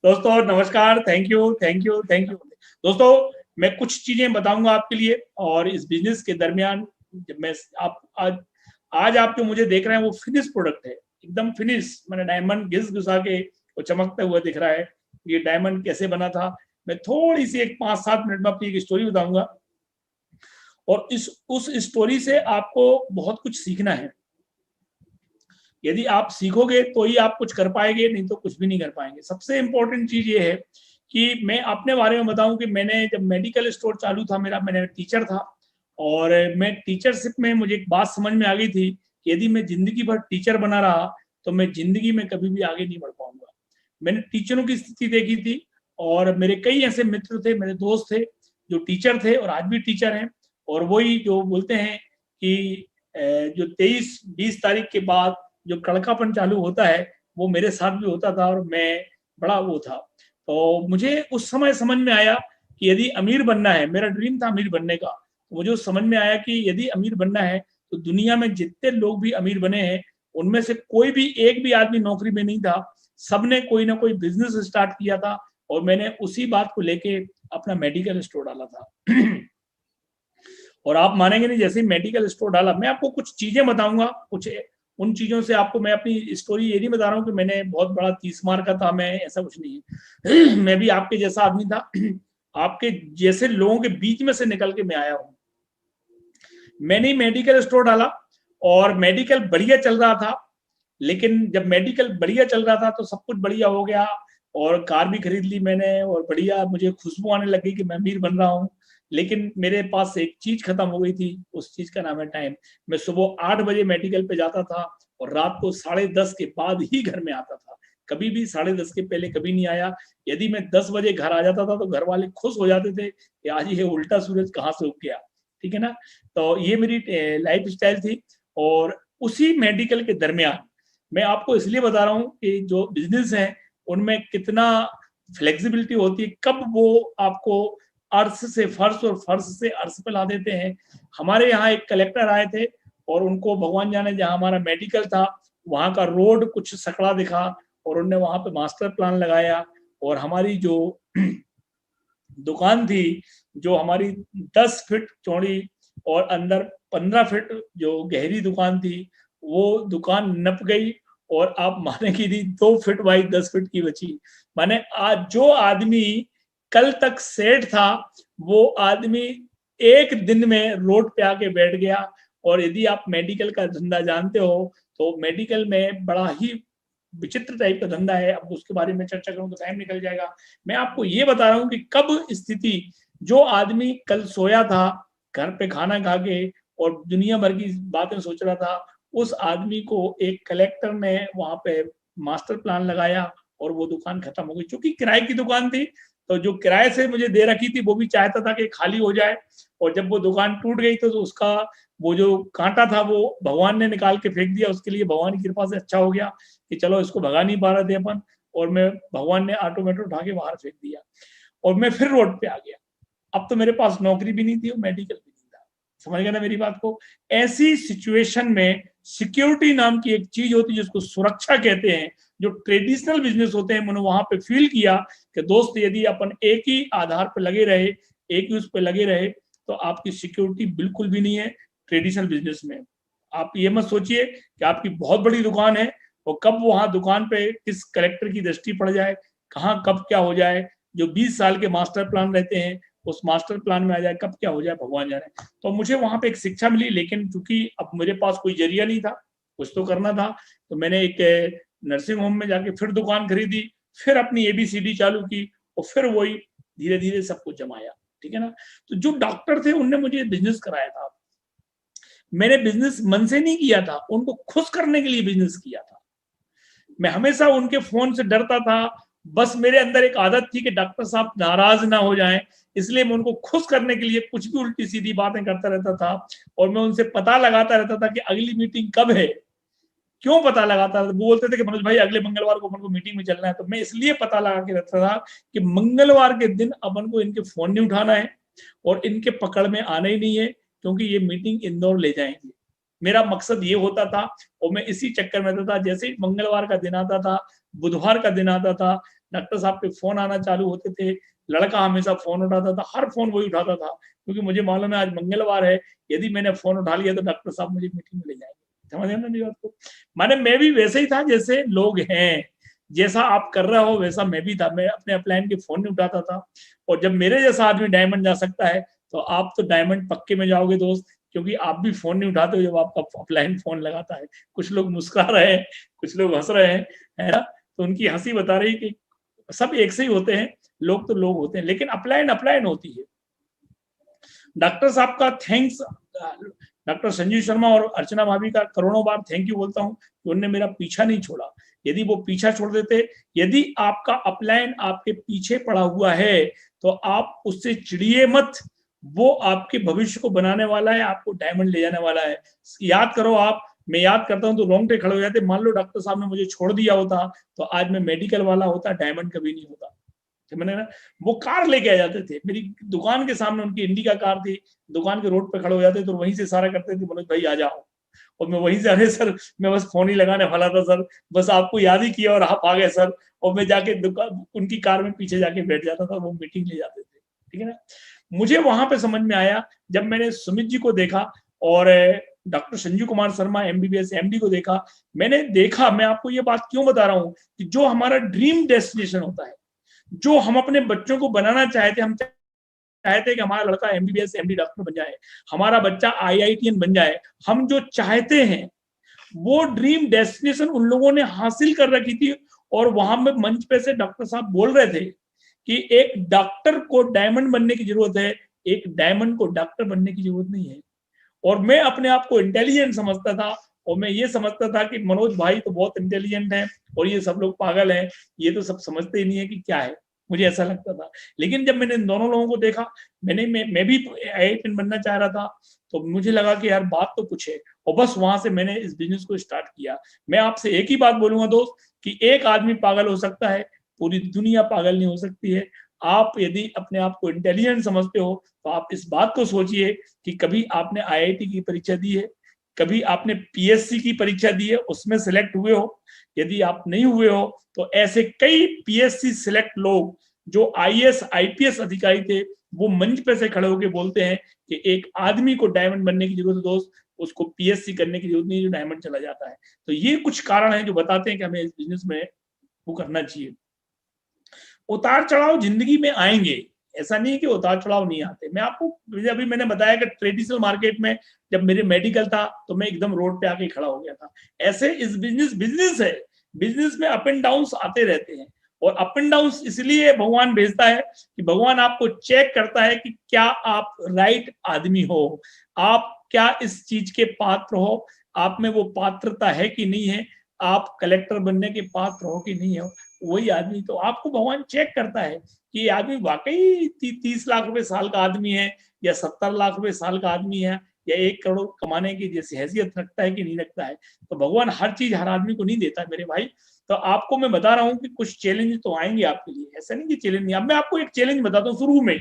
दोस्तों नमस्कार, thank you, thank you, thank you. दोस्तों, मैं कुछ चीज़ें बताऊँगा आपके लिए और इस बिज़नेस के दरमियान जब मैं आप आज आप जो मुझे देख रहे हैं वो फिनिश प्रोडक्ट है, एकदम फिनिश। मैंने डायमंड घिस-घिसा के वो चमकता हुआ दिख रहा है। ये डायमंड कैसे बना था? मैं थोड़ी-सी एक 5-7 मिनट में अपनी एक स्टोरी बताऊँगा और इस उस स्टोरी से आपको बहुत कुछ सीखना है। यदि आप सीखोगे तो ही आप कुछ कर पाएंगे, नहीं तो कुछ भी नहीं कर पाएंगे। सबसे इम्पोर्टेंट चीज ये है कि मैं अपने बारे में बताऊं कि मैंने जब मेडिकल स्टोर चालू था मेरा, मैंने टीचर था और मैं टीचरशिप में मुझे एक बात समझ में आ गई थी कि यदि मैं जिंदगी भर टीचर बना रहा तो मैं जिंदगी में कभी भी आगे नहीं बढ़ पाऊंगा। मैंने टीचरों की स्थिति देखी थी और मेरे कई ऐसे मित्र थे, मेरे दोस्त थे जो टीचर थे और आज भी टीचर हैं। और वही जो बोलते हैं कि जो 23-20 तारीख के बाद जो कड़कापन चालू होता है वो मेरे साथ भी होता था और मैं बड़ा वो था। तो मुझे उस समय समझ में आया कि यदि अमीर बनना है, मेरा ड्रीम था अमीर बनने का, तो मुझे उस समझ में आया कि यदि अमीर बनना है तो दुनिया में जितने लोग भी अमीर बने हैं उनमें से कोई भी एक भी आदमी नौकरी में नहीं था। सबने कोई ना कोई बिजनेस स्टार्ट किया था और मैंने उसी बात को लेके अपना मेडिकल स्टोर डाला था। और आप मानेंगे नहीं, जैसे ही मेडिकल स्टोर डाला, मैं आपको कुछ चीजें बताऊंगा, कुछ उन चीजों से आपको मैं अपनी स्टोरी ये नहीं बता रहा हूँ कि मैंने बहुत बड़ा 30 मार का था, मैं ऐसा कुछ नहीं है। मैं भी आपके जैसा आदमी था। आपके जैसे लोगों के बीच में से निकल के मैं आया हूँ। मैंने मेडिकल स्टोर डाला और मेडिकल बढ़िया चल रहा था। लेकिन जब मेडिकल बढ़िया चल रहा था तो सब कुछ बढ़िया हो गया और कार भी खरीद ली मैंने और बढ़िया मुझे खुशबू आने लगी कि मैं अमीर बन रहा हूँ। लेकिन मेरे पास एक चीज खत्म हो गई थी, उस चीज का नाम है टाइम। मैं सुबह 8 बजे मेडिकल पे जाता था और रात को 10:30 के बाद ही घर में आता था। कभी भी 10:30 के पहले कभी नहीं आया। यदि मैं 10 बजे घर आ जाता था तो घर वाले खुश हो जाते थे कि आज ये उल्टा सूरज कहाँ से उग गया। ठीक है ना? तो ये मेरी लाइफ स्टाइल थी। और उसी मेडिकल के दरमियान मैं आपको इसलिए बता रहा हूँ कि जो बिजनेस है उनमें कितना फ्लेक्सिबिलिटी होती है, कब वो आपको अर्श से फर्श और फर्श से अर्श पे ला देते हैं। हमारे यहाँ एक कलेक्टर आए थे और उनको भगवान जाने जहाँ हमारा मेडिकल था वहाँ का रोड कुछ सकड़ा दिखा और उन्होंने वहाँ पे मास्टर प्लान लगाया और हमारी जो दुकान थी, जो हमारी 10 फीट चौड़ी और अंदर 15 फीट जो गहरी दुकान थी, वो दुकान नप गई और आप मानेंगे नहीं 2 फीट बाई 10 फीट की बची। माने आज जो आदमी कल तक सेठ था वो आदमी एक दिन में रोड पे आके बैठ गया। और यदि आप मेडिकल का धंधा जानते हो तो मेडिकल में बड़ा ही विचित्र टाइप का धंधा है। अब उसके बारे में चर्चा करूं तो टाइम निकल जाएगा। मैं आपको ये बता रहा हूँ कि कब स्थिति, जो आदमी कल सोया था घर पे खाना खा के और दुनिया भर की बातें सोच रहा था, उस आदमी को एक कलेक्टर ने वहां पे मास्टर प्लान लगाया और वो दुकान खत्म हो गई। क्योंकि किराए की दुकान थी तो जो किराए से मुझे दे रखी थी वो भी चाहता था कि खाली हो जाए। और जब वो दुकान टूट गई तो उसका वो जो कांटा था वो भगवान ने निकाल के फेंक दिया। उसके लिए भगवान की कृपा से अच्छा हो गया कि चलो इसको भगा नहीं पा रहे थे अपन, और मैं भगवान ने ऑटोमेटिक उठा के बाहर फेंक दिया और मैं फिर रोड पे आ गया। अब तो मेरे पास नौकरी भी नहीं थी और मेडिकल भी नहीं था। समझ गए ना मेरी बात को? ऐसी सिचुएशन में सिक्योरिटी नाम की एक चीज होती है जिसको सुरक्षा कहते हैं। जो ट्रेडिशनल बिजनेस होते हैं मैंने वहां पे फील किया कि दोस्त यदि अपन एक ही आधार पर लगे रहे, एक ही उस पर लगे रहे, तो आपकी सिक्योरिटी बिल्कुल भी नहीं है ट्रेडिशनल बिजनेस में। आप ये मत सोचिए कि आपकी बहुत बड़ी दुकान है और कब वहां दुकान पे किस कलेक्टर की दृष्टि पड़ जाए, कहाँ कब क्या हो जाए। जो 20 साल के मास्टर प्लान रहते हैं उस मास्टर प्लान में आ जाए, कब क्या हो जाए भगवान जाने। तो मुझे वहां पे एक शिक्षा मिली। लेकिन चूंकि अब मेरे पास कोई जरिया नहीं था, कुछ तो करना था, तो मैंने एक नर्सिंग होम में जाके फिर दुकान खरीदी, फिर अपनी ABCD चालू की और फिर वही धीरे धीरे सब कुछ जमाया। ठीक है ना? तो जो डॉक्टर थे उनने मुझे बिजनेस कराया था। मैंने बिजनेस मन से नहीं किया था, उनको खुश करने के लिए बिजनेस किया था। मैं हमेशा उनके फोन से डरता था। बस मेरे अंदर एक आदत थी कि डॉक्टर साहब नाराज ना हो जाएं, इसलिए मैं उनको खुश करने के लिए कुछ भी उल्टी सीधी बातें करता रहता था। और मैं उनसे पता लगाता रहता था कि अगली मीटिंग कब है। क्यों पता लगाता था? वो बोलते थे कि मनोज भाई अगले मंगलवार को अपन को मीटिंग में चलना है। तो मैं इसलिए पता लगा के रखता था कि मंगलवार के दिन अपन को इनके फोन नहीं उठाना है और इनके पकड़ में आना ही नहीं है, क्योंकि ये मीटिंग इंदौर ले जाएंगे। मेरा मकसद ये होता था और मैं इसी चक्कर में था। जैसे ही मंगलवार का दिन आता था, बुधवार का दिन आता था, डॉक्टर साहब के फोन आना चालू होते थे, लड़का हमेशा फोन उठाता था, हर फोन वही उठाता था, क्योंकि मुझे मालूम है आज मंगलवार है, यदि मैंने फोन उठा लिया तो डॉक्टर साहब मुझे मीटिंग में ले जाएंगे। समझ ना मेरी बात को? माने मैं भी वैसे ही था जैसे लोग हैं, जैसा आप कर रहे हो वैसा मैं भी था। मैं अपने अपलाइन के फोन नहीं उठाता था, और जब मेरे जैसा आदमी डायमंड जा सकता है तो आप तो डायमंड पक्के में जाओगे दोस्त, क्योंकि आप भी फोन नहीं उठाते हो जब आपका अपलाइन फोन लगाता है। कुछ लोग मुस्कुरा रहे हैं, कुछ लोग हंस रहे हैं, है ना? तो उनकी हंसी बता रही कि सब एक से ही होते हैं, लोग तो लोग होते हैं, लेकिन अपलाइन अपलाइन होती है। डॉक्टर साहब का थैंक्स, डॉक्टर संजीव शर्मा और अर्चना भाभी का करोड़ों बार थैंक यू बोलता हूँ कि उन्होंने मेरा पीछा नहीं छोड़ा। यदि वो पीछा छोड़ देते, यदि आपका अपलाइन आपके पीछे पड़ा हुआ है तो आप उससे चिड़िए मत, वो आपके भविष्य को बनाने वाला है, आपको डायमंड ले जाने वाला है। याद करो आप, मैं याद करता हूँ तो रोंगटे खड़े हो जाते। मान लो डॉक्टर साहब ने मुझे छोड़ दिया होता तो आज मैं मेडिकल वाला होता, डायमंड कभी नहीं होता। मैंने ना, वो कार लेके आ जाते थे मेरी दुकान के सामने, उनकी इंडिका कार थी, दुकान के रोड पे खड़े हो जाते तो वहीं से इशारा करते थे, मनोज भाई आ जाओ। और मैं वहीं से, अरे सर मैं बस फोन ही लगाने वाला था सर, बस आपको याद ही किया और आप आ गए सर। और मैं जाके दुकान, उनकी कार में पीछे जाके बैठ जाता था, वो मीटिंग ले जाते थे। ठीक है ना? मुझे वहां पे समझ में आया जब मैंने सुमित जी को देखा और doctor Sanjeev Kumar Sharma MBBS MD को देखा, मैंने देखा, मैं आपको ये बात क्यों बता रहा हूँ कि जो हमारा ड्रीम डेस्टिनेशन होता है, जो हम अपने बच्चों को बनाना चाहते, हम चाहते कि हमारा लड़का एमबीबीएस एमडी डॉक्टर बन जाए, हमारा बच्चा आईआईटीएन बन जाए, हम जो चाहते हैं वो ड्रीम डेस्टिनेशन उन लोगों ने हासिल कर रखी थी। और वहां पे मंच पे से डॉक्टर साहब बोल रहे थे कि एक डॉक्टर को डायमंड बनने की जरूरत है, एक डायमंड को डॉक्टर बनने की जरूरत नहीं है। और मैं अपने आप को इंटेलिजेंट समझता था, और मैं ये समझता था कि मनोज भाई तो बहुत इंटेलिजेंट है और ये सब लोग पागल हैं, ये तो सब समझते ही नहीं है कि क्या है, मुझे ऐसा लगता था। लेकिन जब मैंने इन दोनों लोगों को देखा, मैं भी आईआईटीएन बनना चाह रहा था, तो मुझे लगा कि यार बात तो कुछ है, और बस वहां से मैंने इस बिजनेस को स्टार्ट किया। मैं आपसे एक ही बात बोलूंगा दोस्त, कि एक आदमी पागल हो सकता है, पूरी दुनिया पागल नहीं हो सकती है। आप यदि अपने आप को इंटेलिजेंट समझते हो तो आप इस बात को सोचिए कि कभी आपने आईआईटी की परीक्षा दी है, कभी आपने पीएससी की परीक्षा दी है, उसमें सिलेक्ट हुए हो। यदि आप नहीं हुए हो तो ऐसे कई पीएससी सिलेक्ट लोग जो आईएएस आईपीएस अधिकारी थे, वो मंच पे से खड़े होकर बोलते हैं कि एक आदमी को डायमंड बनने की जरूरत है दोस्त, उसको पीएससी करने की जरूरत नहीं, जो डायमंड चला जाता है। तो ये कुछ कारण है जो बताते हैं कि हमें इस बिजनेस में वो करना चाहिए। उतार चढ़ाव जिंदगी में आएंगे, ऐसा नहीं है कि उतार चढ़ाव नहीं आते। मैं आपको, अभी मैंने बताया कि ट्रेडिशनल मार्केट में जब मेरे मेडिकल था तो मैं एकदम रोड पे आके खड़ा हो गया था। ऐसे इस बिजनेस है, बिजनेस में अप एंड डाउन आते रहते हैं। और अप एंड डाउन इसलिए भगवान भेजता है कि भगवान आपको चेक करता है कि क्या आप राइट आदमी हो, आप क्या इस चीज के पात्र हो, आप में वो पात्रता है कि नहीं है, आप कलेक्टर बनने के पात्र हो कि नहीं हो। वही आदमी तो आपको भगवान चेक करता है कि आदमी वाकई 30 लाख रुपए साल का आदमी है, या 70 लाख रुपए साल का आदमी है, या 1 करोड़ कमाने की जैसी हैसियत रखता है कि नहीं रखता है। तो भगवान हर चीज हर आदमी को नहीं देता मेरे भाई। तो आपको मैं बता रहा हूँ कि कुछ चैलेंज तो आएंगे आपके लिए, ऐसा नहीं कि चैलेंज नहीं। अब मैं आपको एक चैलेंज बताता हूँ। शुरू में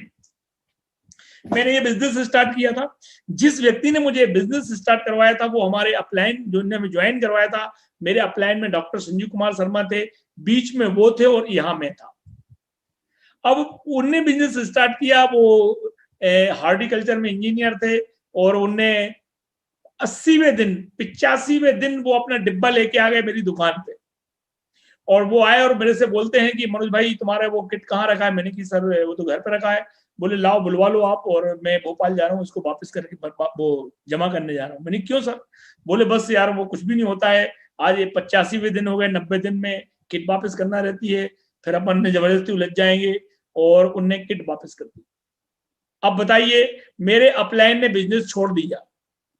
मैंने ये बिजनेस स्टार्ट किया था, जिस व्यक्ति ने मुझे बिजनेस स्टार्ट करवाया था वो हमारे अपलाइन जो ने ज्वाइन करवाया था, मेरे अपलाइन में डॉक्टर संजीव कुमार शर्मा थे, बीच में वो थे और यहाँ मैं था। अब उनने बिजनेस स्टार्ट किया, वो हार्टिकल्चर में इंजीनियर थे, और उनने 80वें दिन 85वें दिन वो अपना डिब्बा लेके आ गए मेरी दुकान पे। और वो आए और मेरे से बोलते हैं कि मनोज भाई तुम्हारा वो किट कहाँ रखा है। मैंने कि सर वो तो घर पे रखा है। बोले लाओ बुलवा लो आप, और मैं भोपाल जा रहा हूँ, उसको वापस करके वो जमा करने जा रहा हूँ। मैंने क्यों सर? बोले बस यार वो कुछ भी नहीं होता है, आज ये 85वें दिन हो गए, 90 दिन में किट वापस करना रहती है, फिर अपन ने जबरदस्ती उलझ जाएंगे, और उनने किट वापस कर दी। अब बताइए, मेरे अपलाइन ने बिजनेस छोड़ दिया,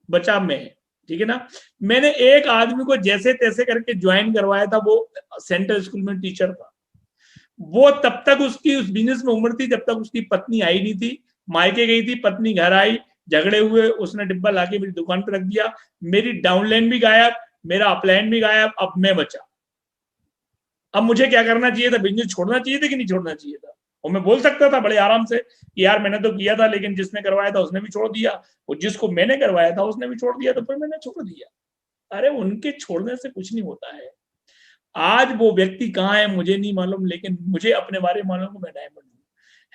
बचा मैं, ठीक है ना। मैंने एक आदमी को जैसे तैसे करके ज्वाइन करवाया था, वो सेंट्रल स्कूल में टीचर था। वो तब तक उसकी उस बिजनेस में उम्र थी जब तक उसकी पत्नी आई नहीं थी, मायके गई थी, पत्नी घर आई, झगड़े हुए, उसने डिब्बा लाके मेरी दुकान पर रख दिया। मेरी डाउनलाइन भी गायब, मेरा अपलाइन भी गायब, अब मैं बचा। अब मुझे क्या करना चाहिए था? बिजनेस छोड़ना चाहिए था कि नहीं छोड़ना चाहिए था? और मैं बोल सकता था बड़े आराम से कि यार मैंने तो किया था, लेकिन जिसने करवाया था उसने भी छोड़ दिया, और जिसको मैंने करवाया था उसने भी छोड़ दिया, तो फिर मैंने छोड़ दिया। अरे उनके छोड़ने से कुछ नहीं होता है। आज वो व्यक्ति कहाँ है मुझे नहीं मालूम, लेकिन मुझे अपने बारे में मालूम मैं डायमंड हूँ,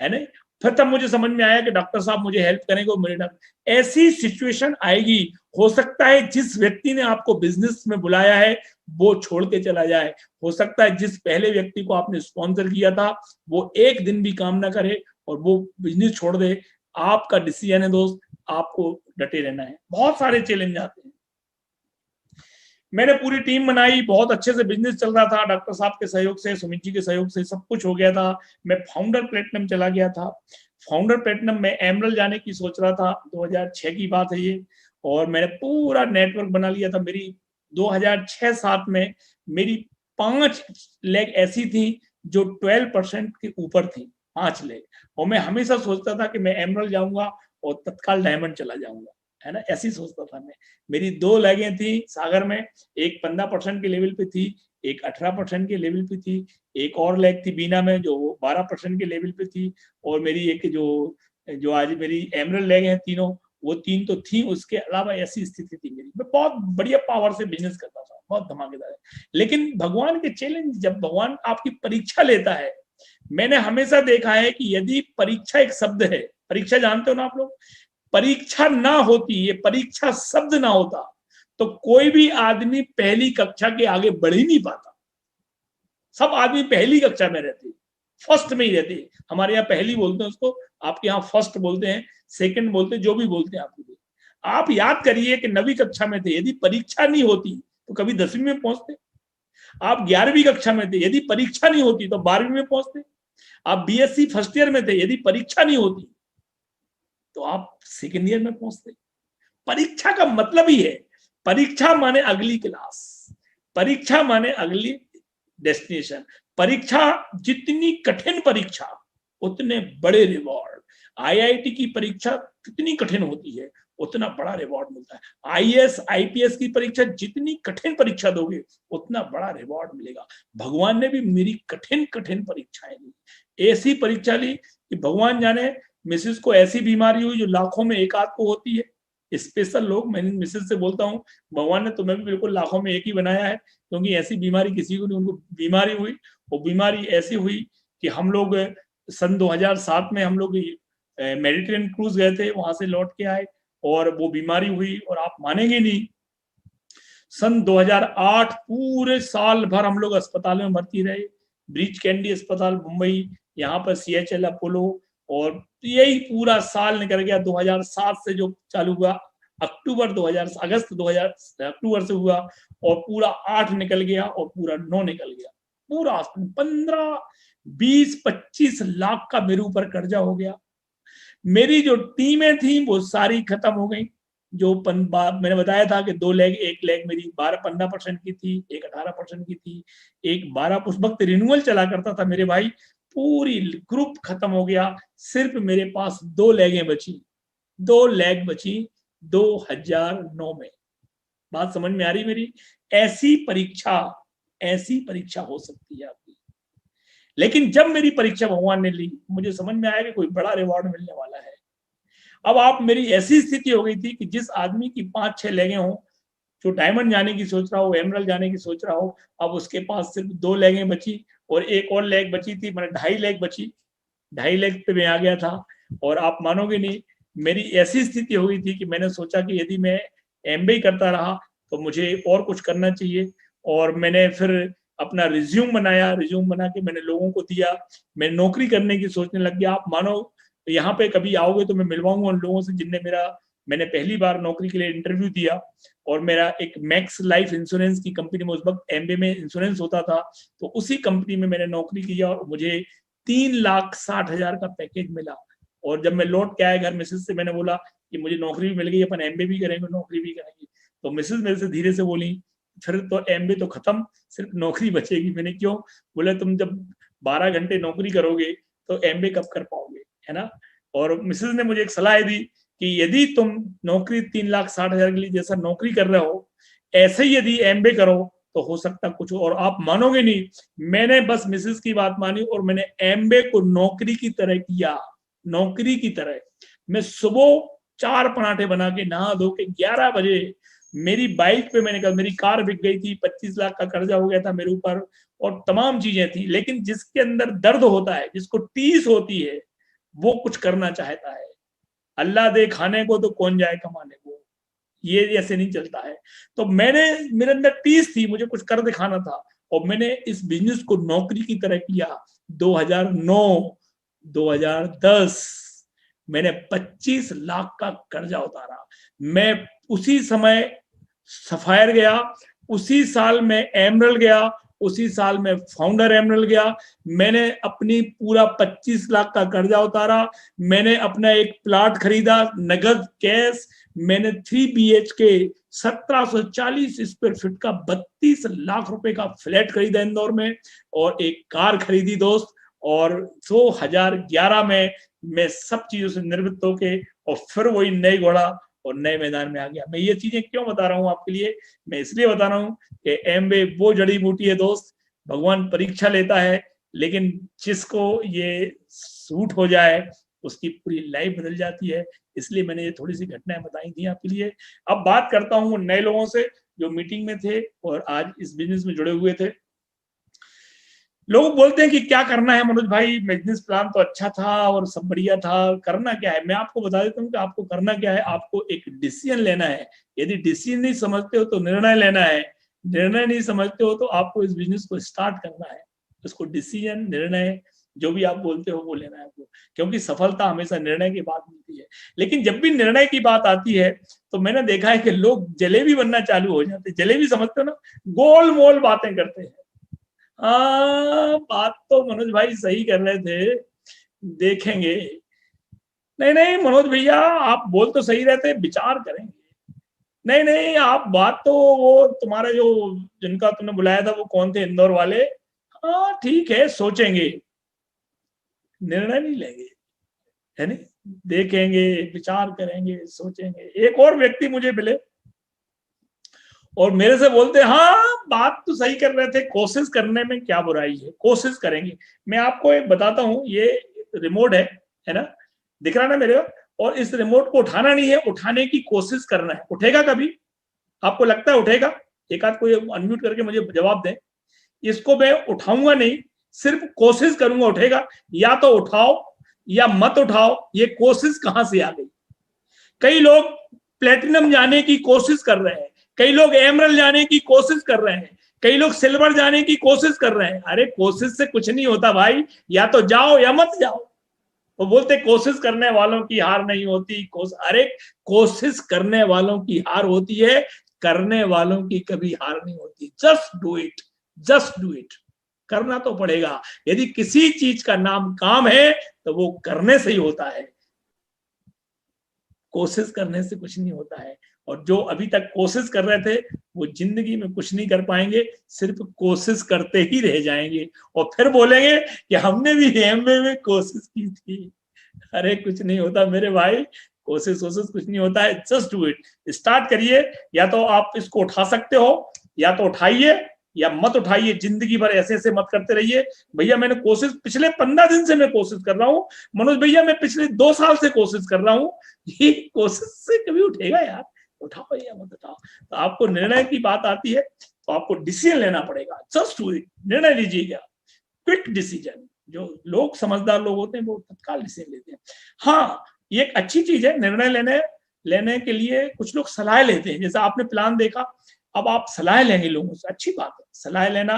है ना। फिर तब मुझे समझ में आया कि डॉक्टर साहब मुझे हेल्प करेंगे, मेरे ऐसी सिचुएशन आएगी, हो सकता है जिस व्यक्ति ने आपको बिजनेस में बुलाया है वो छोड़ के चला जाए, हो सकता है जिस पहले व्यक्ति को आपने स्पॉन्सर किया था वो एक दिन भी काम ना करे और वो बिजनेस छोड़ दे। आपका डिसीजन है दोस्त, आपको डटे रहना है। बहुत सारे चैलेंज आते हैं। मैंने पूरी टीम बनाई, बहुत अच्छे से बिजनेस चल रहा था, डॉक्टर साहब के सहयोग से, सुमित जी के सहयोग से सब कुछ हो गया था। मैं फाउंडर प्लेटिनम चला गया था। फाउंडर प्लेटिनम में एमरल्ड जाने की सोच रहा था, 2006 की बात है ये, और मैंने पूरा नेटवर्क बना लिया था। मेरी 2006-7 में मेरी 5 लेग ऐसी थी जो 12% के ऊपर थी, 5 लेग, और मैं हमेशा सोचता था कि मैं एमरल्ड जाऊंगा और तत्काल डायमंड चला जाऊंगा, है ना, ऐसी सोचता था मैं। मेरी 2 लेगें थी सागर में, एक 15% के लेवल पे थी, एक 18% के लेवल पे थी, एक और लेग थी बीना में जो 12% के लेवल पे थी, और मेरी एक जो आज मेरी एमरल्ड लेग है तीनों, वो 3 तो थी। उसके अलावा ऐसी स्थिति थी मेरी, मैं बहुत बढ़िया पावर से बिजनेस करता था, बहुत धमाकेदार। लेकिन भगवान के चैलेंज, जब भगवान आपकी परीक्षा लेता है, मैंने हमेशा देखा है कि यदि परीक्षा एक शब्द है, परीक्षा जानते हो ना आप लोग, परीक्षा ना होती, ये परीक्षा शब्द ना होता तो कोई भी आदमी पहली कक्षा के आगे बढ़ ही नहीं पाता। सब आदमी पहली कक्षा में रहते, फर्स्ट में ही रहते। हमारे यहाँ पहली बोलते हैं उसको, आपके यहाँ फर्स्ट बोलते हैं, सेकंड बोलते हैं, जो भी बोलते हैं आपको। आप याद करिए कि 9वीं कक्षा में थे, यदि परीक्षा नहीं होती तो कभी 10वीं में पहुंचते। आप 11वीं कक्षा में थे, यदि परीक्षा नहीं होती तो 12वीं में पहुंचते। आप बीएससी फर्स्ट ईयर में थे, यदि परीक्षा नहीं होती तो आप सेकेंड ईयर में पहुंचते। परीक्षा का मतलब ही है, परीक्षा माने अगली क्लास, परीक्षा माने अगली डेस्टिनेशन। परीक्षा जितनी कठिन परीक्षा उतने बड़े रिवॉर्ड। आईआईटी की परीक्षा कितनी कठिन होती है उतना बड़ा रिवॉर्ड मिलता है। आईएएस आईपीएस की परीक्षा जितनी कठिन परीक्षा दोगे उतना बड़ा रिवॉर्ड मिलेगा। भगवान ने भी मेरी कठिन कठिन परीक्षाएं ली, ऐसी परीक्षा ली कि भगवान जाने, मिसेस को ऐसी बीमारी हुई जो लाखों में एक आध को होती है। स्पेशल लोग, मैंने मिसेस से बोलता हूँ भगवान ने तुम्हें भी बिल्कुल लाखों में एक ही बनाया है, क्योंकि ऐसी बीमारी किसी को नहीं। उनको बीमारी हुई, वो बीमारी ऐसी हुई कि हम लोग सन 2007 में हम लोग मेडिटेरियन क्रूज गए थे, वहां से लौट के आए और वो बीमारी हुई। और आप मानेंगे नहीं, सन 2008 पूरे साल भर हम लोग अस्पताल में भर्ती रहे। ब्रीच कैंडी अस्पताल मुंबई, यहाँ पर सीएचएल अपोलो, और यही पूरा साल निकल गया। 2007 से जो चालू हुआ, अक्टूबर 2000 अगस्त 2000 अक्टूबर से हुआ, और पूरा 8 निकल गया और पूरा 9 निकल गया। पूरा 15, 20, 25 लाख का मेरे ऊपर कर्जा हो गया। मेरी जो टीमें थी वो सारी खत्म हो गई। जो मैंने बताया था कि 2 लेग, एक लेग मेरी 12-15% की थी, एक 18% की थी, एक 12। उस वक्त रिन्यूअल चला करता था मेरे भाई। पूरी ग्रुप खत्म हो गया, सिर्फ मेरे पास 2 लेगें बची, 2 लेग बची 2009 में। बात समझ में आ रही मेरी? ऐसी परीक्षा हो सकती है आपकी। लेकिन जब मेरी परीक्षा भगवान ने ली, मुझे समझ में आया कि कोई बड़ा रिवॉर्ड मिलने वाला है। अब आप, मेरी ऐसी स्थिति हो गई थी कि जिस आदमी की 5-6 लेगें हों, जो डायमंड जाने की सोच रहा हो, एमरल्ड जाने की सोच रहा हो, अब उसके पास सिर्फ 2 लेगें बची और एक और लेग बची थी, मैंने 2.5 लेग बची, 2.5 लेग पे मैं आ गया था। और आप मानोगे नहीं, मेरी ऐसी स्थिति हो गई थी कि मैंने सोचा कि यदि मैं एमबीए करता रहा तो मुझे और कुछ करना चाहिए। और मैंने फिर अपना रिज्यूम बनाया, रिज्यूम बना के मैंने लोगों को दिया। मैं नौकरी करने की सोचने लग गया। आप मानो, यहाँ पे कभी आओगे तो मैं मिलवाऊंगा उन लोगों से जिनने मैंने पहली बार नौकरी के लिए इंटरव्यू दिया। और मेरा एक मैक्स लाइफ इंश्योरेंस की कंपनी में, उस वक्त एमबीए में इंश्योरेंस होता था, तो उसी कंपनी में मैंने नौकरी किया और मुझे 3,60,000 का पैकेज मिला। और जब मैं लौट के आया घर, मिसेज से मैंने बोला कि मुझे नौकरी भी मिल गई, अपन एमबीए भी करेंगे, नौकरी भी करेंगे। तो मिसेज मेरे से धीरे से बोली, फिर तो एमबीए तो खत्म, सिर्फ नौकरी बचेगी। मैंने क्यों? बोले तुम जब 12 घंटे नौकरी करोगे तो एमबीए कब कर पाओगे, है ना। और मिसेज ने मुझे एक सलाह दी कि यदि तुम नौकरी 3,60,000 के लिए जैसा नौकरी कर रहे हो, ऐसे ही यदि एमबीए करो तो हो सकता कुछ। और आप मानोगे नहीं, मैंने बस मिसेज की बात मानी और मैंने एमबीए को नौकरी की तरह किया, नौकरी की तरह। मैं सुबह 4 पराठे बना के नहा धो के 11 बजे मेरी बाइक पे मैंने कहा, मेरी कार बिक गई थी, 25 लाख का कर्जा हो गया था मेरे ऊपर और तमाम चीजें थी। लेकिन जिसके अंदर दर्द होता है, जिसको टीस होती है, वो कुछ करना चाहता है। अल्लाह दे खाने को तो कौन जाए कमाने को, ये ऐसे नहीं चलता है। तो मेरे अंदर टीस थी, मुझे कुछ कर दिखाना था और मैंने इस बिजनेस को नौकरी की तरह किया। 2009 2010 मैंने 25 लाख का कर्जा उतारा। मैं उसी समय सफायर गया, उसी साल में एमरल्ड गया, उसी साल में फाउंडर एमरल्ड गया। मैंने अपनी पूरा 25 लाख का कर्जा उतारा। मैंने अपना एक प्लाट खरीदा नगद कैश। मैंने 3 BHK 1740 स्क्वायर फीट का 32 लाख रुपए का फ्लैट खरीदा इंदौर में और एक कार खरीदी दोस्त। और 2011 में मैं सब चीजों से निवृत्त होके और फिर वही नई घोड़ा और नए मैदान में आ गया। मैं ये चीजें क्यों बता रहा हूँ आपके लिए? मैं इसलिए बता रहा हूँ कि एमवे वो जड़ी बूटी है दोस्त, भगवान परीक्षा लेता है, लेकिन जिसको ये सूट हो जाए उसकी पूरी लाइफ बदल जाती है। इसलिए मैंने ये थोड़ी सी घटनाएं बताई थी आपके लिए। अब बात करता हूँ नए लोगों से जो मीटिंग में थे और आज इस बिजनेस में जुड़े हुए थे। लोग बोलते हैं कि क्या करना है मनोज भाई, बिजनेस प्लान तो अच्छा था और सब बढ़िया था, करना क्या है? मैं आपको बता देता हूँ कि आपको करना क्या है। आपको एक डिसीजन लेना है। यदि डिसीजन नहीं समझते हो तो निर्णय लेना है। निर्णय नहीं समझते हो तो आपको इस बिजनेस को स्टार्ट करना है। उसको डिसीजन, निर्णय, जो भी आप बोलते हो वो लेना है आपको, क्योंकि सफलता हमेशा निर्णय की बात मिलती है। लेकिन जब भी निर्णय की बात आती है तो मैंने देखा है कि लोग जलेबी बनना चालू हो जाते हैं। जलेबी समझते हो ना, गोल मोल बातें करते हैं। बात तो मनोज भाई सही कर रहे थे, देखेंगे। नहीं नहीं मनोज भैया, आप बोल तो सही रहते, विचार करेंगे। नहीं नहीं, आप बात तो वो तुम्हारे जो जिनका तुमने बुलाया था वो कौन थे, इंदौर वाले? हाँ ठीक है, सोचेंगे, निर्णय नहीं लेंगे, है नहीं, देखेंगे, विचार करेंगे, सोचेंगे। एक और व्यक्ति मुझे मिले और मेरे से बोलते हाँ बात तो सही कर रहे थे, कोशिश करने में क्या बुराई है, कोशिश करेंगे। मैं आपको एक बताता हूँ, ये रिमोट है ना, दिख रहा ना मेरे को? और इस रिमोट को उठाना नहीं है, उठाने की कोशिश करना है। उठेगा कभी? आपको लगता है उठेगा? एक आध कोई अनम्यूट करके मुझे जवाब दें। इसको मैं उठाऊंगा नहीं, सिर्फ कोशिश करूंगा, उठेगा? या तो उठाओ या मत उठाओ। ये कोशिश कहां से आ गई? कई लोग प्लेटिनम जाने की कोशिश कर रहे हैं, कई लोग एमरल्ड जाने की कोशिश कर रहे हैं, कई लोग सिल्वर जाने की कोशिश कर रहे हैं। अरे कोशिश से कुछ नहीं होता भाई, या तो जाओ या मत जाओ। वो बोलते कोशिश करने वालों की हार नहीं होती। अरे कोशिश करने वालों की हार होती है, करने वालों की कभी हार नहीं होती। Just do it, just do it. करना तो पड़ेगा। यदि किसी चीज का नाम काम है तो वो करने से ही होता है, कोशिश करने से कुछ नहीं होता है। और जो अभी तक कोशिश कर रहे थे वो जिंदगी में कुछ नहीं कर पाएंगे, सिर्फ कोशिश करते ही रह जाएंगे और फिर बोलेंगे कि हमने भी एमबीए में कोशिश की थी। अरे कुछ नहीं होता मेरे भाई, कोशिश कुछ नहीं होता है। जस्ट डू इट, स्टार्ट करिए। या तो आप इसको उठा सकते हो, या तो उठाइए या मत उठाइए। जिंदगी भर ऐसे ऐसे मत करते रहिए। भैया मैंने कोशिश पिछले 15 दिन से मैं कोशिश कर रहा हूँ, मनोज भैया मैं पिछले 2 साल से कोशिश कर रहा हूँ। ये कोशिश से कभी उठेगा यार? उठाओ या मत उठाओ। तो आपको निर्णय की बात आती है तो आपको डिसीजन लेना पड़ेगा। जस्ट डू इट, निर्णय लीजिएगा, क्विक डिसीजन। जो लोग समझदार लोग होते हैं वो तत्काल डिसीजन लेते हैं। हाँ, ये एक अच्छी चीज है, निर्णय लेने के लिए कुछ लोग सलाह लेते हैं। जैसे आपने प्लान देखा, अब आप सलाह लेंगे लोगों से, अच्छी बात है। सलाह लेना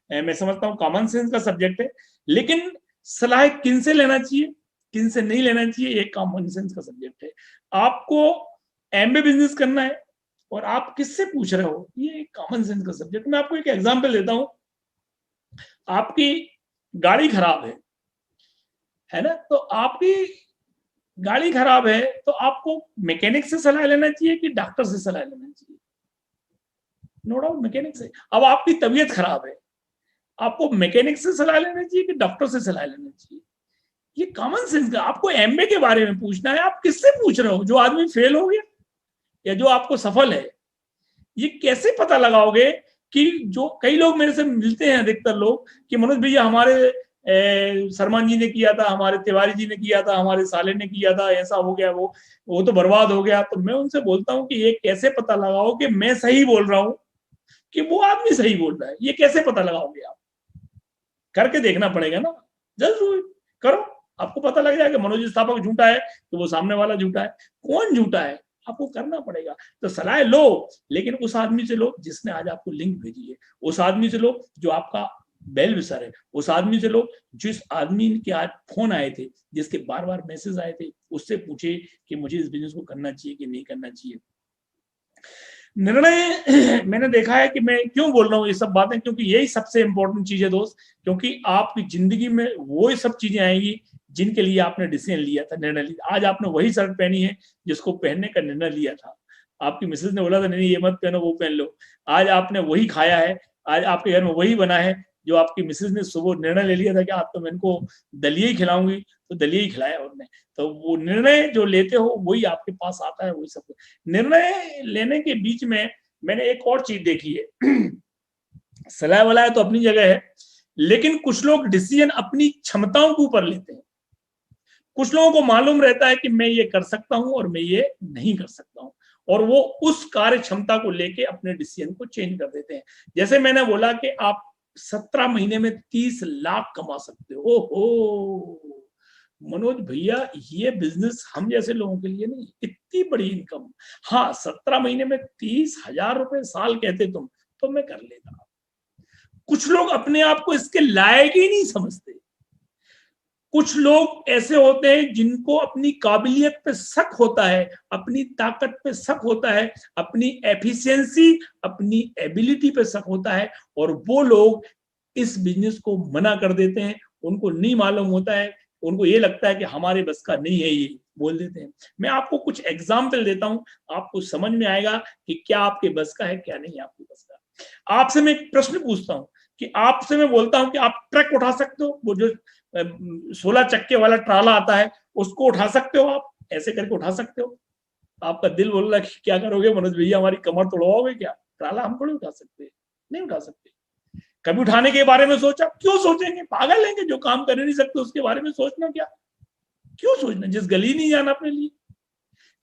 मैं समझता हूँ कॉमन सेंस का सब्जेक्ट है, लेकिन सलाह किन से लेना चाहिए, किन से नहीं लेना चाहिए, ये कॉमन सेंस का सब्जेक्ट है। आपको एमबीए बिजनेस करना है और आप किससे पूछ रहे हो, ये कॉमन सेंस का सब्जेक्ट। मैं आपको एक एग्जांपल देता हूं। आपकी गाड़ी खराब है ना, तो आपकी गाड़ी खराब है तो आपको मैकेनिक से सलाह लेना चाहिए कि डॉक्टर से सलाह लेना चाहिए? नो डाउट मैकेनिक से। अब आपकी तबीयत खराब है, आपको मैकेनिक से सलाह लेना चाहिए कि डॉक्टर से सलाह लेना चाहिए? ये कॉमन सेंस का। आपको एमबीए के बारे में पूछना है, आप किससे पूछ रहे हो? जो आदमी फेल हो गया या जो आपको सफल है? ये कैसे पता लगाओगे कि जो कई लोग मेरे से मिलते हैं, अधिकतर लोग, कि मनोज भैया हमारे शर्मा जी ने किया था, हमारे तिवारी जी ने किया था, हमारे साले ने किया था, ऐसा हो गया, वो तो बर्बाद हो गया। तो मैं उनसे बोलता हूँ कि ये कैसे पता लगाओ कि मैं सही बोल रहा हूँ कि वो आदमी सही बोल रहा है, ये कैसे पता लगाओगे आप? करके देखना पड़ेगा ना, जरूर करो, आपको पता लग जाएगा मनोज स्थापक झूठा है तो वो सामने वाला झूठा है, कौन झूठा है आपको करना पड़ेगा। तो सलाह लो, लेकिन उस आदमी से लो जिसने आज आपको लिंक भेजी है, उस आदमी से लो जो आपका बेल विसर है, उस आदमी से लो जिस आदमी के आज फोन आए थे, जिसके बार बार मैसेज आए थे, उससे पूछे कि मुझे इस बिजनेस को करना चाहिए कि नहीं करना चाहिए। निर्णय मैंने देखा है कि मैं क्यों बोल रहा हूँ ये सब बातें, क्योंकि यही सबसे इंपॉर्टेंट चीज है दोस्त, क्योंकि आपकी जिंदगी में वो सब चीजें आएंगी जिनके लिए आपने डिसीजन लिया था, निर्णय लिया। आज आपने वही शर्ट पहनी है जिसको पहनने का निर्णय लिया था, आपकी मिसेज ने बोला था नहीं ये मत पहनो वो पहन लो, आज आपने वही खाया है, आज आपके घर में वही बना है जो आपकी मिसेज ने सुबह निर्णय ले लिया था कि आज तो मैं इनको दलिया ही खिलाऊंगी, तो दलिया ही खिलाया उन्होंने। तो वो निर्णय जो लेते हो वही आपके पास आता है, वही सब। निर्णय लेने के बीच में मैंने एक और चीज देखी है सलाह वलाह तो अपनी जगह है, लेकिन कुछ लोग डिसीजन अपनी क्षमताओं के ऊपर लेते हैं। कुछ लोगों को मालूम रहता है कि मैं ये कर सकता हूं और मैं ये नहीं कर सकता हूं, और वो उस कार्य क्षमता को लेके अपने डिसीजन को चेंज कर देते हैं। जैसे मैंने बोला कि आप 17 महीने में 30 लाख कमा सकते हो। ओहो मनोज भैया, ये बिजनेस हम जैसे लोगों के लिए नहीं, इतनी बड़ी इनकम। हाँ 17 महीने में 30,000 रुपए साल कहते तुम, तो मैं कर लेता। कुछ लोग अपने आप को इसके लायक ही नहीं समझते। कुछ लोग ऐसे होते हैं जिनको अपनी काबिलियत पे शक होता है, अपनी ताकत पे शक होता है, अपनी एफिशिएंसी, अपनी एबिलिटी पे शक होता है, और वो लोग इस बिजनेस को मना कर देते हैं। उनको नहीं मालूम होता है, उनको ये लगता है कि हमारे बस का नहीं है, ये बोल देते हैं। मैं आपको कुछ एग्जाम्पल देता हूं, आपको समझ में आएगा कि क्या आपके बस का है क्या नहीं आपके बस का। आपसे मैं एक प्रश्न पूछता हूं कि आपसे मैं बोलता हूं कि आप ट्रक उठा सकते हो, वो जो 16 चक्के वाला ट्राला आता है उसको उठा सकते हो, आप ऐसे करके उठा सकते हो? आपका दिल बोल रहा है कि क्या करोगे मनोज भैया, हमारी कमर तोड़वाओगे क्या? ट्राला हम थोड़ी उठा सकते, नहीं उठा सकते। कभी उठाने के बारे में सोचा? क्यों सोचेंगे, पागल लेंगे, जो काम कर नहीं सकते उसके बारे में सोचना क्या, क्यों सोचना, जिस गली नहीं जाना अपने लिए।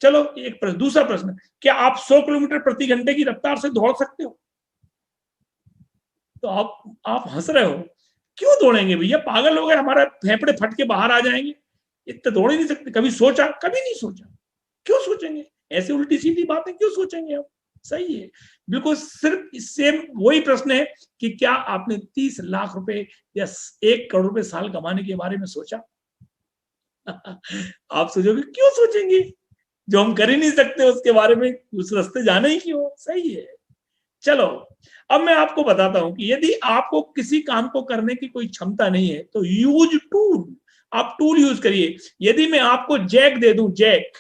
चलो एक प्रश्न, दूसरा प्रश्न, क्या आप 100 किलोमीटर प्रति घंटे की रफ्तार से दौड़ सकते हो? तो आप हंस रहे हो, क्यों दौड़ेंगे भैया, पागल हो गए, हमारा फेफड़े फट के बाहर आ जाएंगे, इतने दौड़ ही नहीं सकते। कभी सोचा? कभी नहीं सोचा, क्यों सोचेंगे, ऐसे उल्टी सीधी बातें क्यों सोचेंगे आप? सही है, बिल्कुल सिर्फ सेम वही प्रश्न है कि क्या आपने 30 लाख रुपए या 1 करोड़ रुपए साल कमाने के बारे में सोचा? आप सोचोगे क्यों सोचेंगे, जो हम कर ही नहीं सकते उसके बारे में उस रास्ते जाना ही क्यों। सही है। चलो अब मैं आपको बताता हूं कि यदि आपको किसी काम को करने की कोई क्षमता नहीं है तो यूज टूल, आप टूल यूज करिए। यदि मैं आपको जैक दे दूं, जैक,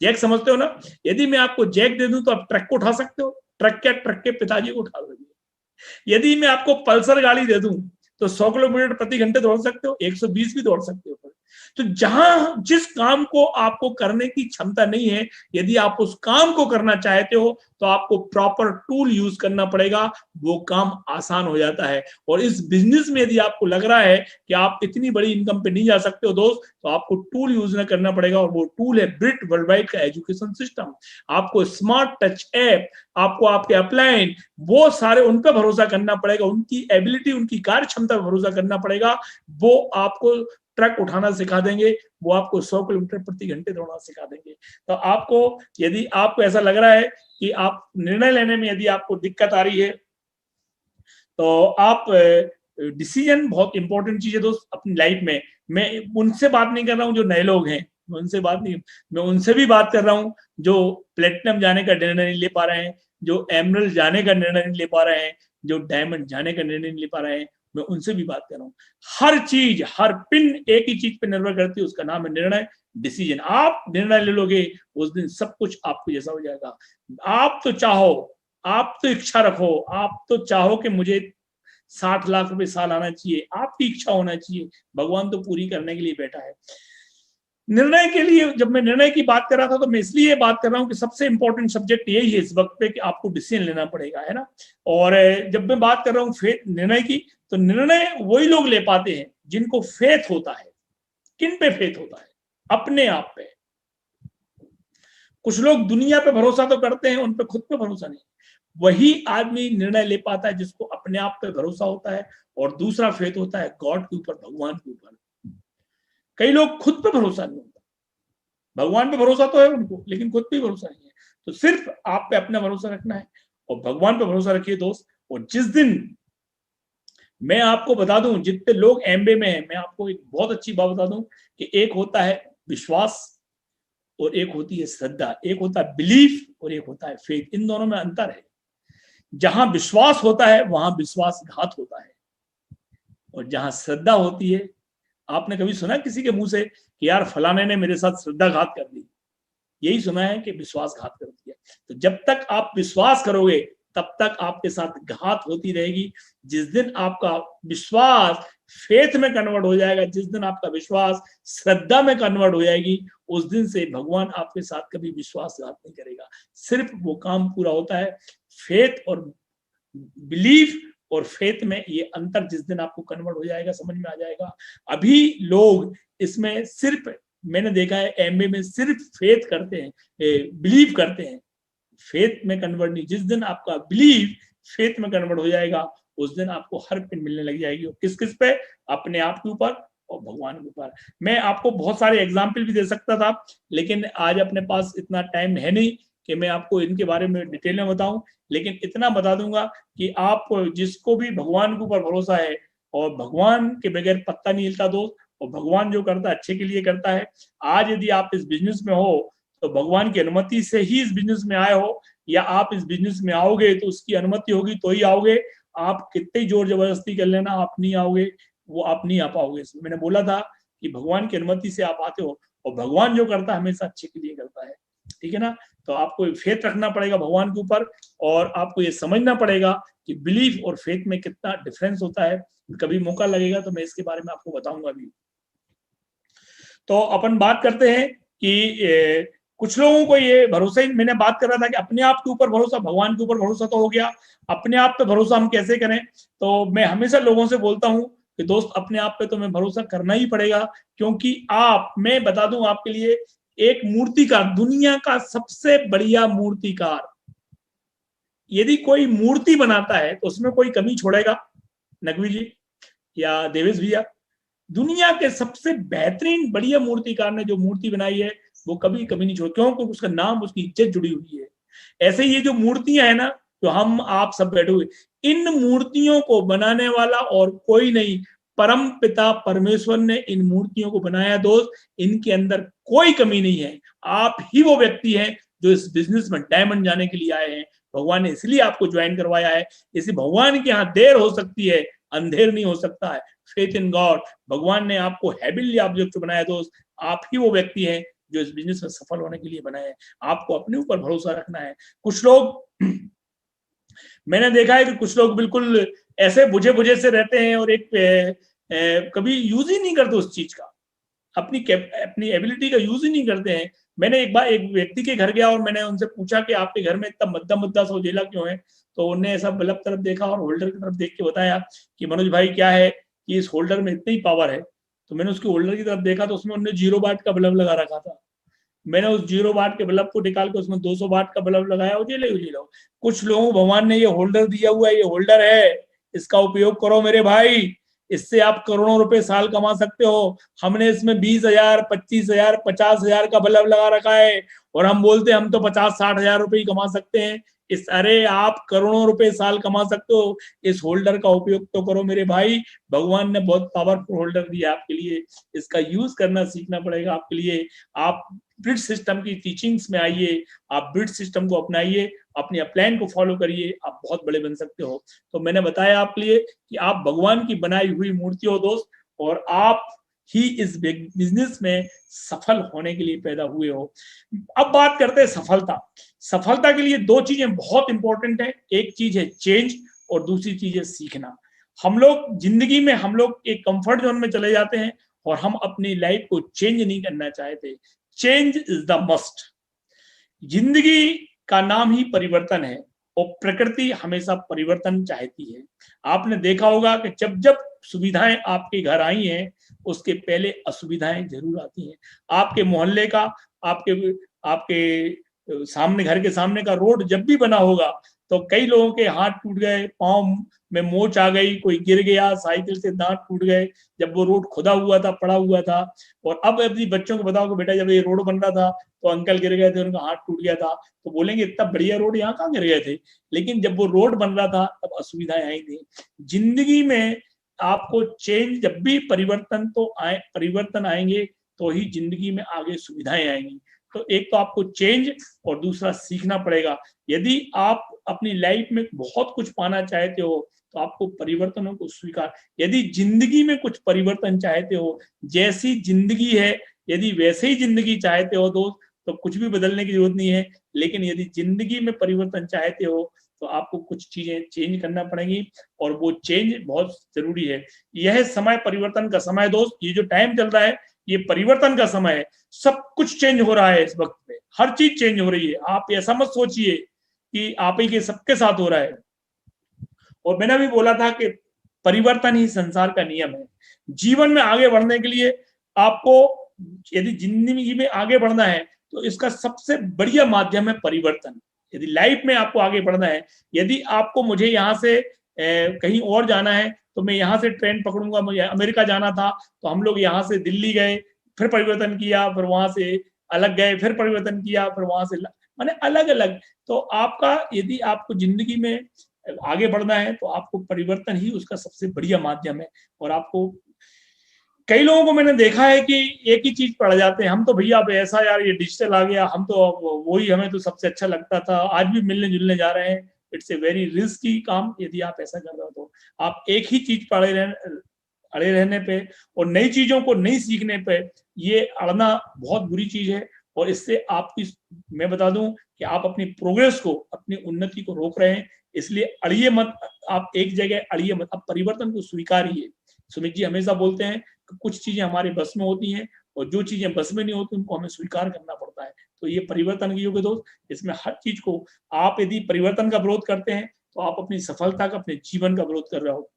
जैक समझते हो ना, यदि मैं आपको जैक दे दूं तो आप ट्रक को उठा सकते हो, ट्रक क्या, ट्रक के पिताजी को उठा दोगे। यदि मैं आपको पल्सर गाड़ी दे दूं तो 100 किलोमीटर प्रति घंटे दौड़ सकते हो, 120 भी दौड़ सकते हो। तो जहां जिस काम को आपको करने की क्षमता नहीं है, यदि आप उस काम को करना चाहते हो तो आपको प्रॉपर टूल यूज करना पड़ेगा, वो काम आसान हो जाता है। और इस बिजनेस में यदि आपको लग रहा है कि आप इतनी बड़ी इनकम पे नहीं जा सकते हो दोस्त, तो आपको टूल यूज न करना पड़ेगा, और वो टूल है ब्रिट वर्ल्डवाइड का एजुकेशन सिस्टम। आपको स्मार्ट टच ऐप, आपको आपके अपलाइन, वो सारे उन पर भरोसा करना पड़ेगा, उनकी एबिलिटी, उनकी कार्य क्षमता पर भरोसा करना पड़ेगा। वो आपको ट्रक उठाना सिखा देंगे, वो आपको 100 किलोमीटर प्रति घंटे दौड़ना सिखा देंगे। तो आपको, यदि आपको ऐसा लग रहा है कि आप निर्णय लेने में यदि आपको दिक्कत आ रही है, तो आप, डिसीजन बहुत इंपॉर्टेंट चीज है दोस्त अपनी लाइफ में। मैं उनसे बात नहीं कर रहा हूँ जो नए लोग हैं, मैं उनसे बात नहीं, मैं उनसे भी बात कर रहा हूँ जो प्लेटिनम जाने का निर्णय नहीं ले पा रहे हैं, जो एमरल्ड जाने का निर्णय नहीं ले पा रहे हैं, जो डायमंड जाने का निर्णय नहीं ले पा रहे हैं, मैं उनसे भी बात कर रहा हूँ। हर चीज, हर पिन एक ही चीज पे निर्भर करती है, उसका नाम है निर्णय, डिसीजन। आप निर्णय ले लोगे उस दिन सब कुछ आपको जैसा हो जाएगा। आप तो चाहो, आप तो इच्छा रखो, आप तो चाहो कि मुझे 60 लाख रुपए साल आना चाहिए, आपकी इच्छा होना चाहिए, भगवान तो पूरी करने के लिए बैठा है। निर्णय के लिए जब मैं निर्णय की बात कर रहा था तो मैं इसलिए बात कर रहा हूं कि सबसे इंपॉर्टेंट सब्जेक्ट यही है इस वक्त पे कि आपको डिसीजन लेना पड़ेगा, है ना। और जब मैं बात कर रहा हूँ निर्णय की, तो निर्णय वही लोग ले पाते हैं जिनको फेथ होता है। किन पे फेथ होता है? अपने आप पे। कुछ लोग दुनिया पे भरोसा तो करते हैं, उन पे खुद पे भरोसा नहीं। वही आदमी निर्णय ले पाता है जिसको अपने आप पे भरोसा होता है, और दूसरा फेथ होता है गॉड के ऊपर, भगवान के ऊपर। कई लोग खुद पे भरोसा नहीं होता, भगवान पे भरोसा तो है उनको, लेकिन खुद पे भरोसा नहीं है। तो सिर्फ आप पे अपना भरोसा रखना है और भगवान पे भरोसा रखिए दोस्त। और जिस दिन, मैं आपको बता दूं, जितने लोग एमबीए में हैं, मैं आपको एक बहुत अच्छी बात बता दूं कि एक होता है विश्वास और एक होती है श्रद्धा, एक होता है बिलीफ और एक होता है फेथ। इन दोनों में अंतर है। जहां विश्वास होता है वहां विश्वासघात होता है, और जहां श्रद्धा होती है, आपने कभी सुना किसी के मुंह से कि यार फलाने ने मेरे साथ श्रद्धाघात कर दी? यही सुना है कि विश्वासघात कर दिया। तो जब तक आप विश्वास करोगे तब तक आपके साथ घात होती रहेगी। जिस दिन आपका विश्वास फेथ में कन्वर्ट हो जाएगा, जिस दिन आपका विश्वास श्रद्धा में कन्वर्ट हो जाएगी, उस दिन से भगवान आपके साथ कभी विश्वासघात नहीं करेगा। सिर्फ वो काम पूरा होता है फेथ और बिलीफ और फेथ में। ये अंतर जिस दिन आपको कन्वर्ट हो जाएगा, समझ में आ जाएगा। अभी लोग इसमें सिर्फ, मैंने देखा है एमबीए में सिर्फ फेथ करते हैं, बिलीव करते हैं, फेथ में कन्वर्ट नहीं। जिस दिन आपका बिलीव फेथ में कन्वर्ट हो जाएगा, उस दिन आपको हर पिन मिलने लग जाएगी। और किस किस पे? अपने आप के ऊपर और भगवान के ऊपर। मैं आपको बहुत सारे एग्जाम्पल भी दे सकता था, लेकिन आज अपने पास इतना टाइम है नहीं कि मैं आपको इनके बारे में डिटेल में बताऊं। लेकिन इतना बता दूंगा कि आप जिसको भी भगवान के ऊपर भरोसा है, और भगवान के बगैर पत्ता नहीं हिलता दोस्त, और भगवान जो करता है अच्छे के लिए करता है। आज यदि आप इस बिजनेस में हो तो भगवान की अनुमति से ही इस बिजनेस में आए हो, या आप इस बिजनेस में आओगे तो उसकी अनुमति होगी तो ही आओगे। आप कितनी जोर जबरदस्ती कर लेना, आप नहीं आओगे, वो आप नहीं आ पाओगे। मैंने बोला था कि भगवान की अनुमति से आप आते हो, और भगवान जो करता है हमेशा अच्छे के लिए करता है। ठीक है ना? तो आपको फेथ रखना पड़ेगा भगवान के ऊपर, और आपको ये समझना पड़ेगा कि बिलीफ और फेथ में कितना डिफरेंस होता है। कभी मौका लगेगा तो मैं इसके बारे में आपको बताऊंगा भी। तो अपन बात करते हैं कि कुछ लोगों को ये भरोसा ही, मैंने बात कर रहा था कि अपने आप के ऊपर भरोसा, भगवान के ऊपर भरोसा तो हो गया, अपने आप पे भरोसा हम कैसे करें? तो मैं हमेशा लोगों से बोलता हूं कि दोस्त अपने आप पे तो मैं भरोसा करना ही पड़ेगा, क्योंकि आप, मैं बता दूं आपके लिए, एक मूर्तिकार, दुनिया का सबसे बढ़िया मूर्तिकार, यदि कोई मूर्ति बनाता है तो उसमें कोई कमी छोड़ेगा? नकवी जी या देवेश भैया, दुनिया के सबसे बेहतरीन बढ़िया मूर्तिकार ने जो मूर्ति बनाई है वो कभी कभी नहीं छोड़, क्यों? क्योंकि उसका नाम, उसकी इज्जत जुड़ी हुई है। ऐसे ये जो मूर्तियां है ना, जो हम आप सब बैठे हुए, इन मूर्तियों को बनाने वाला और कोई नहीं, परम पिता परमेश्वर ने इन मूर्तियों को बनाया दोस्त। इनके अंदर कोई कमी नहीं है। आप ही वो व्यक्ति हैं जो इस बिजनेस में डायमंड जाने के लिए आए हैं। भगवान ने इसलिए आपको ज्वाइन करवाया है। इसी भगवान के यहाँ देर हो सकती है, अंधेर नहीं हो सकता है। Faith in God. भगवान ने आपको हेबिलिटी ऑब्जेक्ट बनाया दोस्त। आप ही वो व्यक्ति हैं जो इस बिजनेस में सफल होने के लिए बनाए हैं। आपको अपने ऊपर भरोसा रखना है। कुछ लोग मैंने देखा है कि कुछ लोग बिल्कुल ऐसे बुझे बुझे से रहते हैं, और एक कभी यूज ही नहीं करते उस चीज का, अपनी एबिलिटी का यूज ही नहीं करते हैं। मैंने एक बार एक व्यक्ति के घर गया और मैंने उनसे पूछा कि आपके घर में इतना मद्दा मद्दा सा उजेला क्यों है? तो उन्होंने ऐसा बल्ब तरफ देखा और होल्डर की तरफ देख के बताया कि मनोज भाई क्या है कि इस होल्डर में इतनी पावर है। तो मैंने उसके होल्डर की तरफ देखा तो उसमें उन्होंने 0 वाट का बल्ब लगा रखा था। मैंने उस 0 वाट के बल्ब को निकाल के उसमें 200 वाट का बल्ब लगाया, उजेले उजेला। कुछ लोगों को भगवान ने ये होल्डर दिया हुआ है, ये होल्डर है, इसका उपयोग करो मेरे भाई, इससे आप करोड़ों रुपए साल कमा सकते हो। हमने इसमें 20,000, 25,000, 50,000 का बल्ब लगा रखा है, और हम बोलते हैं हम तो 50-60,000 रुपए ही कमा सकते हैं। अरे आप करोड़ों रुपए साल कमा सकते हो, इस होल्डर का उपयोग तो करो मेरे भाई। भगवान ने बहुत पावरफुल होल्डर दिया आपके लिए, इसका यूज करना सीखना पड़ेगा आपके लिए। आप ब्रिज सिस्टम की टीचिंग्स में आइए, आप ब्रिज सिस्टम को अपनाइए, अपने प्लान को फॉलो करिए, आप बहुत बड़े बन सकते हो। तो मैंने बताया आपके लिए कि आप भगवान की बनाई हुई मूर्ति हो दोस्त, और आप ही इस बिजनेस में सफल होने के लिए पैदा हुए हो। अब बात करते हैं सफलता। सफलता के लिए 2 चीजें बहुत इंपॉर्टेंट है। एक चीज है चेंज, और दूसरी चीज है सीखना। हम लोग जिंदगी में, हम लोग एक कंफर्ट जोन में चले जाते हैं और हम अपनी लाइफ को चेंज नहीं करना चाहते। Change is the must. जिंदगी का नाम ही परिवर्तन है, और प्रकृति हमेशा परिवर्तन चाहती है। आपने देखा होगा कि जब जब सुविधाएं आपके घर आई हैं, उसके पहले असुविधाएं जरूर आती हैं। आपके मोहल्ले का, आपके आपके सामने, घर के सामने का रोड जब भी बना होगा तो कई लोगों के हाथ टूट गए, पांव में मोच आ गई, कोई गिर गया, साइकिल से दांत टूट गए, जब वो रोड खुदा हुआ था, पड़ा हुआ था। और अब अपनी बच्चों को बताओ कि बेटा जब ये रोड बन रहा था तो अंकल गिर गए थे, उनका हाथ टूट गया था, तो बोलेंगे इतना बढ़िया रोड, यहाँ कहाँ गिर गए थे। लेकिन जब वो रोड बन रहा था तब असुविधाएं आई थी। जिंदगी में आपको चेंज, जब भी परिवर्तन तो आए, परिवर्तन आएंगे तो ही जिंदगी में आगे सुविधाएं आएंगी। तो एक तो आपको चेंज और दूसरा सीखना पड़ेगा। यदि आप अपनी लाइफ में बहुत कुछ पाना चाहते हो तो आपको परिवर्तनों को स्वीकार, यदि जिंदगी में कुछ परिवर्तन चाहते हो, जैसी जिंदगी है यदि वैसे ही जिंदगी चाहते हो दोस्त, तो कुछ भी बदलने की जरूरत नहीं है। लेकिन यदि जिंदगी में परिवर्तन चाहते हो तो आपको कुछ चीजें चेंज करना पड़ेंगी, और वो चेंज बहुत जरूरी है। यह समय परिवर्तन का समय दोस्त, ये जो टाइम चल रहा है ये परिवर्तन का समय है। सब कुछ चेंज हो रहा है इस वक्त में, हर चीज चेंज हो रही है। आप ऐसा मत सोचिए कि आप ही के सबके साथ हो रहा है। और मैंने भी बोला था कि परिवर्तन ही संसार का नियम है। जीवन में आगे बढ़ने के लिए आपको, यदि जिंदगी में आगे बढ़ना है तो इसका सबसे बढ़िया माध्यम है परिवर्तन। यदि लाइफ में आपको आगे बढ़ना है, यदि आपको, मुझे यहाँ से कहीं और जाना है तो मैं यहाँ से ट्रेन पकड़ूंगा, मुझे अमेरिका जाना था तो हम लोग यहाँ से दिल्ली गए, फिर परिवर्तन किया, फिर वहां से अलग गए, फिर परिवर्तन किया, फिर वहां से, माने अलग अलग। तो आपका, यदि आपको जिंदगी में आगे बढ़ना है तो आपको परिवर्तन ही उसका सबसे बढ़िया माध्यम है। और आपको, कई लोगों को मैंने देखा है कि एक ही चीज पढ़ जाते हैं, हम तो भैया अब ऐसा, यार ये डिजिटल आ गया, हम तो वही, हमें तो सबसे अच्छा लगता था, आज भी मिलने जुलने जा रहे हैं। इट्स ए वेरी रिस्की काम यदि आप ऐसा कर रहे हो तो। आप एक ही चीज अड़े रहने पे और नई चीजों को नहीं सीखने पे, ये अड़ना बहुत बुरी चीज है। और इससे आपकी, मैं बता दूं कि आप अपनी प्रोग्रेस को, अपनी उन्नति को रोक रहे हैं। इसलिए अड़िए मत, आप एक जगह अड़िए मत, आप परिवर्तन को स्वीकारिए। सुमित जी हमेशा बोलते हैं कि कुछ चीजें हमारे बस में होती हैं और जो चीजें बस में नहीं होती उनको हमें स्वीकार करना पड़ता है। तो ये परिवर्तन की युग है दोस्त, इसमें हर चीज को, आप यदि परिवर्तन का विरोध करते हैं तो आप अपनी सफलता का, अपने जीवन का विरोध कर रहे हो।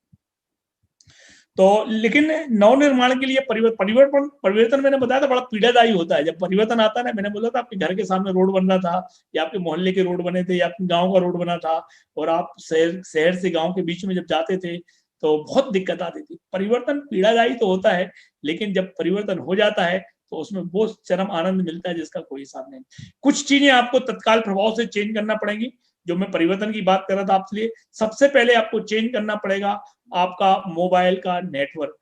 तो लेकिन नवनिर्माण के लिए परिवर्तन मैंने बताया था बड़ा पीड़ादायी होता है। जब परिवर्तन आता है ना, मैंने बोला था आपके घर के सामने रोड बन रहा था, या आपके मोहल्ले के रोड बने थे, या आपके गांव का रोड बना था, और आप शहर से गांव के बीच में जब जाते थे तो बहुत दिक्कत आती थी। परिवर्तन पीड़ादायी तो होता है, लेकिन जब परिवर्तन हो जाता है तो उसमें बहुत चरम आनंद मिलता है जिसका कोई हिसाब नहीं। कुछ चीजें आपको तत्काल प्रभाव से चेंज करना पड़ेंगी। जो मैं परिवर्तन की बात कर रहा था आपके लिए, सबसे पहले आपको चेंज करना पड़ेगा आपका मोबाइल का नेटवर्क।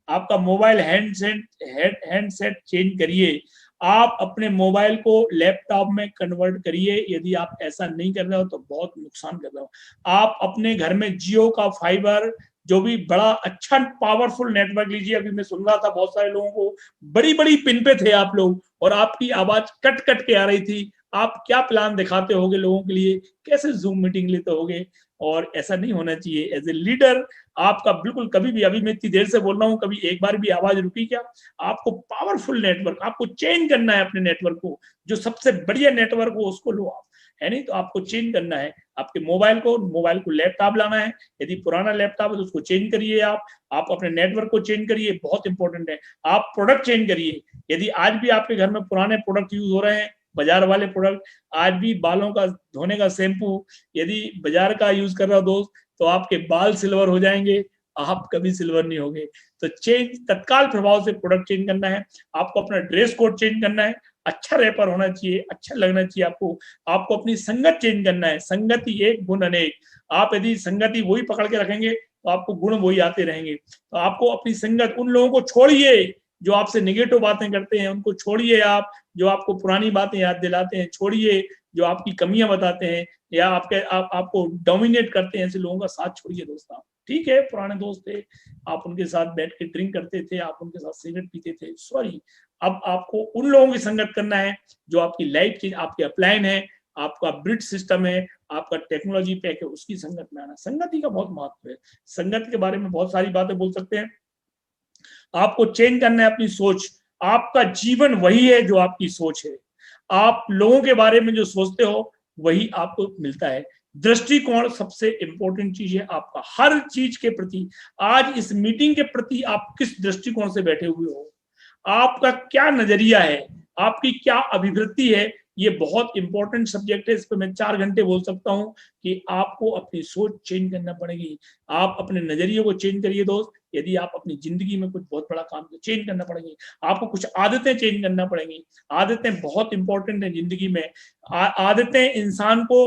आपका मोबाइल हैंडसेट चेंज करिए। आप अपने मोबाइल को लैपटॉप में कन्वर्ट करिए। यदि आप ऐसा नहीं कर रहे हो तो बहुत नुकसान कर रहे हो। आप अपने घर में जियो का फाइबर, जो भी बड़ा अच्छा पावरफुल नेटवर्क लीजिए। अभी मैं सुन रहा था बहुत सारे लोगों को, बड़ी बड़ी पिन पे थे आप लोग और आपकी आवाज कट कट के आ रही थी। आप क्या प्लान दिखाते होगे लोगों के लिए, कैसे जूम मीटिंग लेते होगे, और ऐसा नहीं होना चाहिए। एज ए लीडर आपका बिल्कुल कभी भी, अभी मैं इतनी देर से बोल रहा हूँ, कभी एक बार भी आवाज रुकी क्या? आपको पावरफुल नेटवर्क, आपको चेंज करना है अपने नेटवर्क को, जो सबसे बढ़िया नेटवर्क हो उसको लो आप, है नहीं? तो आपको चेंज करना है आपके मोबाइल को लैपटॉप लाना है। यदि पुराना लैपटॉप है तो उसको चेंज करिए। आप अपने नेटवर्क को चेंज करिए, बहुत इंपॉर्टेंट है। आप प्रोडक्ट चेंज करिए। यदि आज भी आपके घर में पुराने प्रोडक्ट यूज हो रहे हैं, बाजार वाले प्रोडक्ट, आज भी बालों का धोने का शैम्पू यदि बाजार का यूज कर रहा हो दोस्त, तो आपके बाल सिल्वर हो जाएंगे, आप कभी सिल्वर नहीं होंगे। तो चेंज, तत्काल प्रभाव से प्रोडक्ट चेंज करना है। आपको अपना ड्रेस कोड चेंज करना है, अच्छा रैपर होना चाहिए, अच्छा लगना चाहिए आपको अपनी संगत चेंज करना है। संगति एक गुण अनेक। आप यदि संगति वही पकड़ के रखेंगे तो आपको गुण वही आते रहेंगे। तो आपको अपनी संगत, उन लोगों को छोड़िए जो आपसे नेगेटिव बातें करते हैं, उनको छोड़िए। आप जो आपको पुरानी बातें याद दिलाते हैं छोड़िए, जो आपकी कमियां बताते हैं या आपको डोमिनेट करते हैं, ऐसे लोगों का साथ छोड़िए दोस्तों। ठीक है, पुराने दोस्त थे, आप उनके साथ बैठ के ड्रिंक करते थे, आप उनके साथ सिगरेट पीते थे, सॉरी। अब आपको उन लोगों की संगत करना है जो आपकी लाइफ की, आपके अपलाइन है, आपका ब्रिड सिस्टम है, आपका टेक्नोलॉजी पैक है, उसकी संगत में आना। संगति का बहुत महत्व है। संगत के बारे में बहुत सारी बातें बोल सकते हैं। आपको चेंज करना है अपनी सोच। आपका जीवन वही है जो आपकी सोच है। आप लोगों के बारे में जो सोचते हो वही आपको मिलता है। दृष्टिकोण सबसे इंपॉर्टेंट चीज है आपका, हर चीज के प्रति। आज इस मीटिंग के प्रति आप किस दृष्टिकोण से बैठे हुए हो, आपका क्या नजरिया है, आपकी क्या अभिवृत्ति है, ये बहुत इंपॉर्टेंट सब्जेक्ट है। इस पर मैं 4 घंटे बोल सकता हूं कि आपको अपनी सोच चेंज करना पड़ेगी। आप अपने नजरिए को चेंज करिए दोस्त। यदि आप अपनी जिंदगी में कुछ बहुत बड़ा काम चेंज करना पड़ेगी, आपको कुछ आदतें चेंज करना पड़ेंगी। आदतें बहुत इंपॉर्टेंट है जिंदगी में। आदतें इंसान को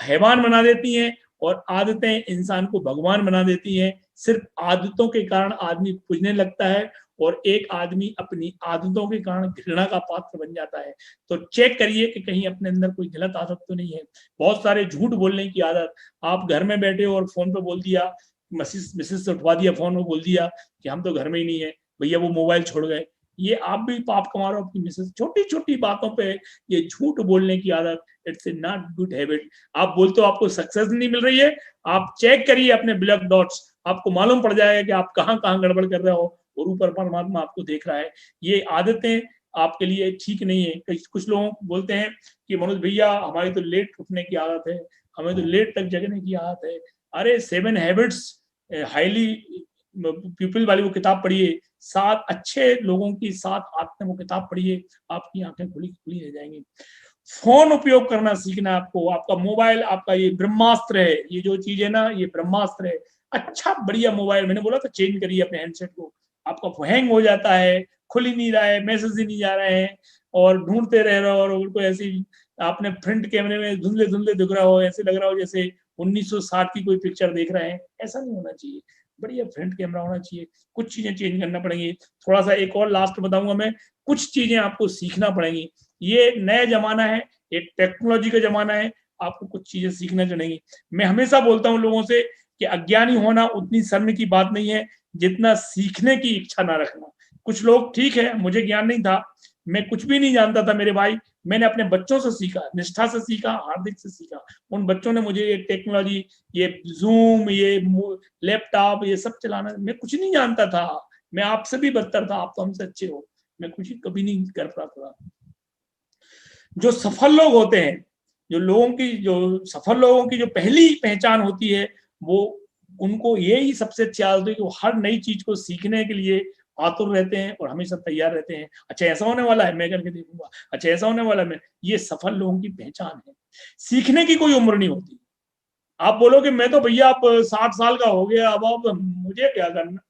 हैवान बना देती हैं और आदतें इंसान को भगवान बना देती हैं। सिर्फ आदतों के कारण आदमी पूजने लगता है और एक आदमी अपनी आदतों के कारण घृणा का पात्र बन जाता है। तो चेक करिए कि कहीं अपने अंदर कोई गलत आदत तो नहीं है। बहुत सारे झूठ बोलने की आदत, आप घर में बैठे हो और फोन पे बोल दिया, मिसेस से उठवा दिया, फोन में बोल दिया कि हम तो घर में ही नहीं है, भैया वो मोबाइल छोड़ गए। ये आप भी पाप कमा रहे हो अपनी मिसेस। छोटी छोटी बातों पे ये झूठ बोलने की आदत, it's a not good habit. आप बोलते हो आपको सक्सेस नहीं मिल रही है, आप चेक करिए अपने ब्लैक डॉट्स, आपको मालूम पड़ जाएगा कि आप कहाँ कहाँ गड़बड़ कर रहे हो और ऊपर परमात्मा आपको देख रहा है। ये आदतें आपके लिए ठीक नहीं है। कुछ लोग बोलते हैं कि मनोज भैया हमारी तो लेट उठने की आदत है, हमें तो लेट तक जगने की आदत है। अरे 7 हैबिट्स हाईली पीपल वाली वो किताब पढ़िए, 7 अच्छे लोगों की 7 आदतें, वो किताब पढ़िए, आपकी आंखें खुली खुली रह जाएंगी। फोन उपयोग करना सीखना आपको। आपका मोबाइल आपका ये ब्रह्मास्त्र है, ये जो चीज है ना ये ब्रह्मास्त्र है। अच्छा बढ़िया मोबाइल, मैंने बोला था चेंज करिए अपने हैंडसेट को। आपका हैंग हो जाता है, खुल ही नहीं रहा है, मैसेज ही नहीं जा रहे हैं और ढूंढते रह रहे हो और उनको ऐसे आपने फ्रंट कैमरे में धुंधले धुंधले दिख रहा हो, ऐसे लग रहा हो जैसे 1960 की कोई पिक्चर देख रहे हैं। ऐसा नहीं होना चाहिए, बढ़िया फ्रंट कैमरा होना चाहिए। कुछ चीजें चेंज करना पड़ेंगी। थोड़ा सा एक और लास्ट बताऊंगा मैं, कुछ चीजें आपको सीखना पड़ेंगी। ये नया जमाना है, एक टेक्नोलॉजी का जमाना है, आपको कुछ चीजें सीखना चाहिए। मैं हमेशा बोलता हूँ लोगों से कि अज्ञानी होना उतनी शर्म की बात नहीं है जितना सीखने की इच्छा ना रखना। कुछ लोग, ठीक है मुझे ज्ञान नहीं था, मैं कुछ भी नहीं जानता था मेरे भाई, मैंने अपने बच्चों से सीखा, निष्ठा से सीखा, हार्दिक से सीखा। उन बच्चों ने मुझे ये टेक्नोलॉजी, ये जूम, ये लैपटॉप, ये सब चलाना, मैं कुछ नहीं जानता था। मैं आपसे भी बदतर था, आप तो हमसे अच्छे हो, मैं कुछ कभी नहीं कर पाता था। जो सफल लोग होते हैं, जो सफल लोगों की जो पहली पहचान होती है, वो उनको यही सबसे अच्छी आदत है कि वो हर नई चीज को सीखने के लिए आतुर रहते हैं और हमेशा तैयार रहते हैं। अच्छा ऐसा होने वाला है, मैं करके देखूंगा, अच्छा ऐसा होने वाला है, मैं। ये सफल लोगों की पहचान है। सीखने की कोई उम्र नहीं होती। आप बोलोगे मैं तो भैया आप 60 साल का हो गया, अब मुझे क्या करना,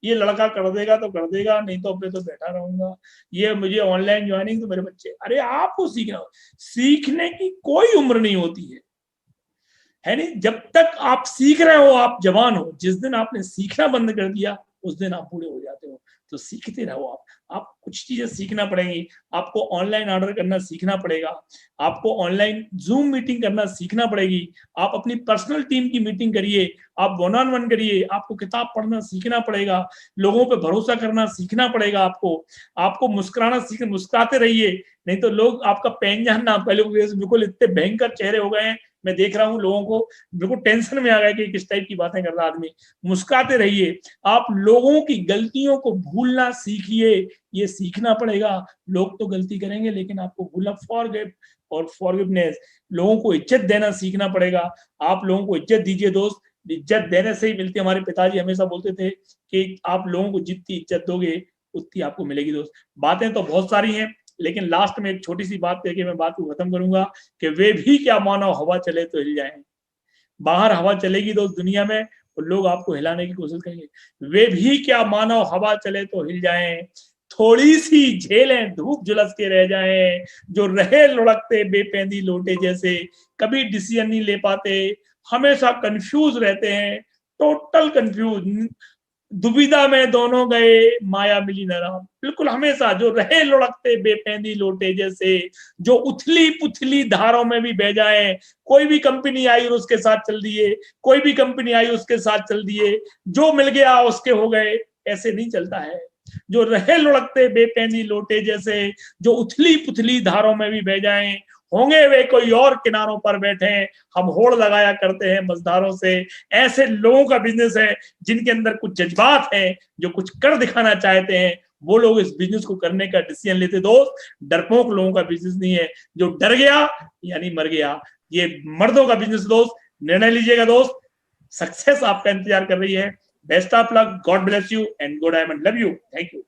ये लड़का कर देगा तो कर देगा, नहीं तो अपने तो बैठा रहूंगा, ये मुझे ऑनलाइन ज्वाइनिंग तो मेरे बच्चे। अरे आपको सीखना, सीखने की कोई उम्र नहीं होती है नहीं। जब तक आप सीख रहे हो आप जवान हो, जिस दिन आपने सीखना बंद कर दिया उस दिन आप बूढ़े हो जाते हो। तो सीखते रहो आप कुछ चीजें सीखना पड़ेंगी। आपको ऑनलाइन ऑर्डर करना सीखना पड़ेगा, आपको ऑनलाइन जूम मीटिंग करना सीखना पड़ेगी, आप अपनी पर्सनल टीम की मीटिंग करिए, आप 1-on-1 करिए, आपको किताब पढ़ना सीखना पड़ेगा, लोगों पे भरोसा करना सीखना पड़ेगा, आपको मुस्कुराना मुस्कुराते रहिए, नहीं तो लोग आपका पहचान ना, पहले बिल्कुल इतने भयंकर चेहरे हो गए हैं, मैं देख रहा हूँ लोगों को बिल्कुल टेंशन में आ गया कि किस टाइप की बातें कर रहा आदमी। मुस्कुराते रहिए, आप लोगों की गलतियों को भूलना सीखिए, ये सीखना पड़ेगा। लोग तो गलती करेंगे लेकिन आपको भूलना, फॉरगिव और फॉरगिवनेस, लोगों को इज्जत देना सीखना पड़ेगा। आप लोगों को इज्जत दीजिए दोस्त, इज्जत देने से ही मिलती है। हमारे पिताजी हमेशा बोलते थे कि आप लोगों को जितनी इज्जत दोगे उतनी आपको मिलेगी दोस्त। बातें तो बहुत सारी हैं लेकिन लास्ट में एक छोटी सी बात करके मैं बात को खत्म करूंगा कि वे भी क्या मानो हवा चले तो हिल जाएं। बाहर हवा चलेगी दोस्त दुनिया में और लोग आपको हिलाने की कोशिश करेंगे, वे भी क्या मानो हवा चले तो हिल जाएं, थोड़ी सी झेलें धूप झुलस के रह जाएं, जो रहे लुढ़कते बेपेंदी लोटे जैसे, कभी डिसीजन नहीं ले पाते, हमेशा कंफ्यूज रहते हैं, टोटल कंफ्यूज, दुविधा में दोनों गए माया मिली न राम। बिल्कुल हमेशा जो रहे लुढ़कते बेपेंदी लोटे जैसे, जो उथली पुथली धारों में भी बह जाए, कोई भी कंपनी आई और उसके साथ चल दिए, कोई भी कंपनी आई उसके साथ चल दिए, जो मिल गया उसके हो गए, ऐसे नहीं चलता है। जो रहे लुढ़कते बेपेंदी लोटे जैसे, जो उथली पुथली धारों में भी बह जाएं, होंगे वे कोई और किनारों पर बैठे, हम होड़ लगाया करते हैं मजदारों से। ऐसे लोगों का बिजनेस है जिनके अंदर कुछ जज्बात हैं, जो कुछ कर दिखाना चाहते हैं, वो लोग इस बिजनेस को करने का डिसीजन लेते। दोस्त डरपोक लोगों का बिजनेस नहीं है, जो डर गया यानी मर गया। ये मर्दों का बिजनेस दोस्त, निर्णय लीजिएगा दोस्त, सक्सेस आपका इंतजार कर रही है। Best of luck, God bless you and go diamond, love you, thank you.